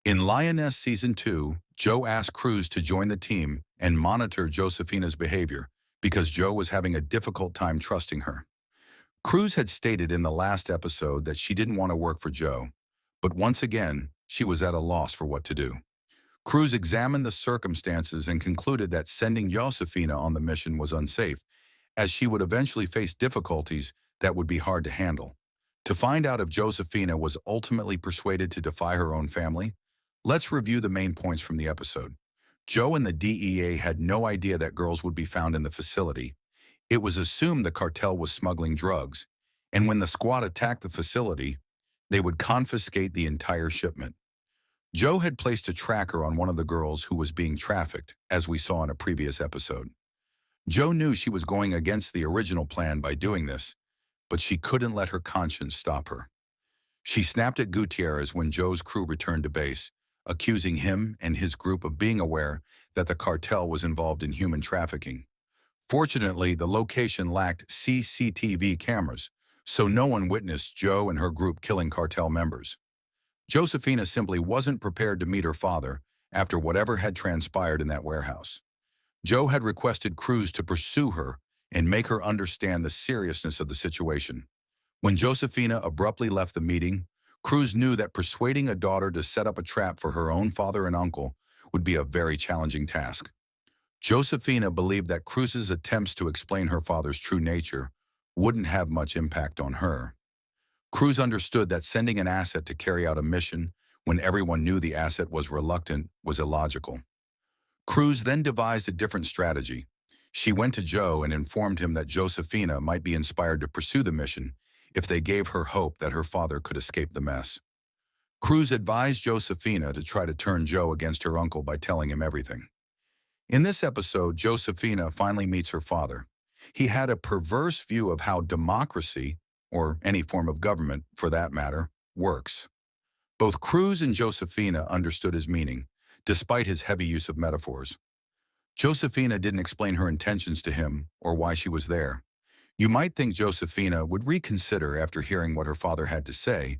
In Lioness Season 2, Joe asked Cruz to join the team and monitor Josephina's behavior because Joe was having a difficult time trusting her. Cruz had stated in the last episode that she didn't want to work for Joe, but once again, she was at a loss for what to do. Cruz examined the circumstances and concluded that sending Josephina on the mission was unsafe, as she would eventually face difficulties that would be hard to handle. To find out if Josephina was ultimately persuaded to defy her own family, let's review the main points from the episode. Joe and the DEA had no idea that girls would be found in the facility. It was assumed the cartel was smuggling drugs, and when the squad attacked the facility, they would confiscate the entire shipment. Joe had placed a tracker on one of the girls who was being trafficked, as we saw in a previous episode. Joe knew she was going against the original plan by doing this, but she couldn't let her conscience stop her. She snapped at Gutierrez when Joe's crew returned to base, accusing him and his group of being aware that the cartel was involved in human trafficking. Fortunately, the location lacked CCTV cameras, so no one witnessed Joe and her group killing cartel members. Josephina simply wasn't prepared to meet her father after whatever had transpired in that warehouse. Joe had requested Cruz to pursue her and make her understand the seriousness of the situation. When Josephina abruptly left the meeting, Cruz knew that persuading a daughter to set up a trap for her own father and uncle would be a very challenging task. Josephina believed that Cruz's attempts to explain her father's true nature wouldn't have much impact on her. Cruz understood that sending an asset to carry out a mission when everyone knew the asset was reluctant was illogical. Cruz then devised a different strategy. She went to Joe and informed him that Josephina might be inspired to pursue the mission if they gave her hope that her father could escape the mess. Cruz advised Josephina to try to turn Joe against her uncle by telling him everything. In this episode, Josephina finally meets her father. He had a perverse view of how democracy, or any form of government for that matter, works. Both Cruz and Josephina understood his meaning, despite his heavy use of metaphors. Josephina didn't explain her intentions to him or why she was there. You might think Josephina would reconsider after hearing what her father had to say,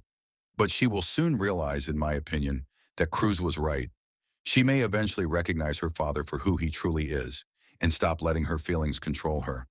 but she will soon realize, in my opinion, that Cruz was right. She may eventually recognize her father for who he truly is and stop letting her feelings control her.